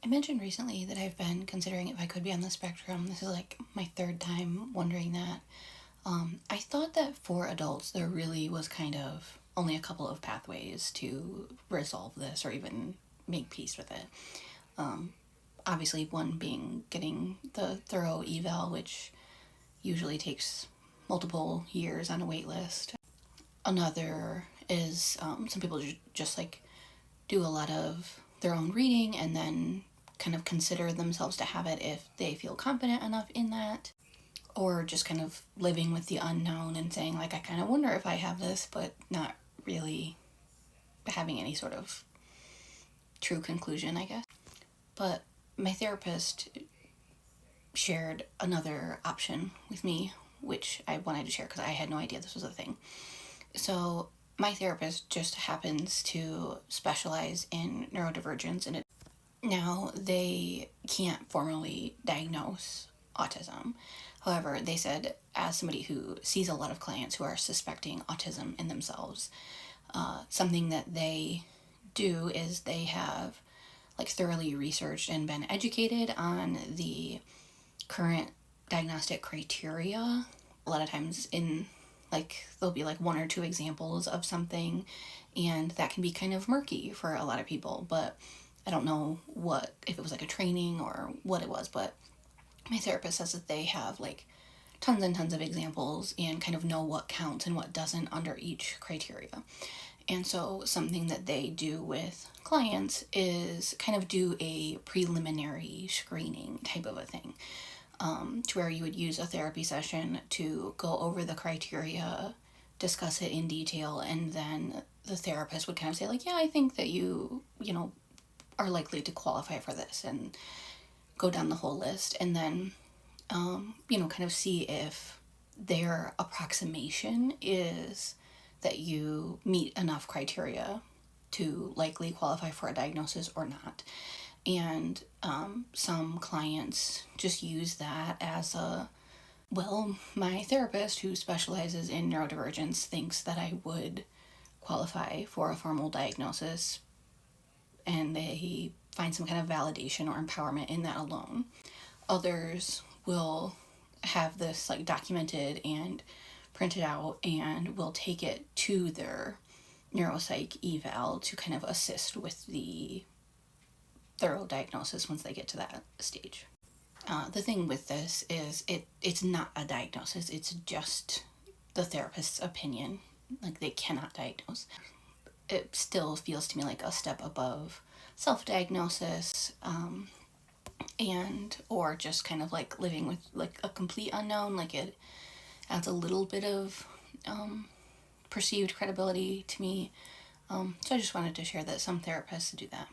I mentioned recently that I've been considering if I could be on the spectrum. This is like my third time wondering that. I thought that for adults there really was kind of only a couple of pathways to resolve this or even make peace with it. Obviously, one being getting the thorough eval, which usually takes multiple years on a wait list. Another is some people just like do a lot of their own reading and then kind of consider themselves to have it if they feel confident enough in that, or just kind of living with the unknown and saying, like, I kind of wonder if I have this, but not really having any sort of true conclusion, I guess. But my therapist shared another option with me, which I wanted to share because I had no idea this was a thing. So my therapist just happens to specialize in neurodivergence, and now they can't formally diagnose autism. However, they said, as somebody who sees a lot of clients who are suspecting autism in themselves, something that they do is they have like thoroughly researched and been educated on the current diagnostic criteria. A lot of times in like there'll be like one or two examples of something, and that can be kind of murky for a lot of people. But I don't know what, if it was like a training or what it was, but my therapist says that they have like tons and tons of examples and kind of know what counts and what doesn't under each criteria. And so something that they do with clients is kind of do a preliminary screening type of a thing, to where you would use a therapy session to go over the criteria, discuss it in detail, and then the therapist would kind of say, like, yeah, I think that you are likely to qualify for this, and go down the whole list, and then, kind of see if their approximation is that you meet enough criteria to likely qualify for a diagnosis or not. And some clients just use that as my therapist who specializes in neurodivergence thinks that I would qualify for a formal diagnosis, and they find some kind of validation or empowerment in that alone. Others will have this like documented and printed out and will take it to their neuropsych eval to kind of assist with the thorough diagnosis once they get to that stage. The thing with this is it's not a diagnosis, it's just the therapist's opinion. Like, they cannot diagnose. It still feels to me like a step above self-diagnosis, and or just kind of like living with like a complete unknown. Like, it adds a little bit of perceived credibility to me. So I just wanted to share that some therapists do that.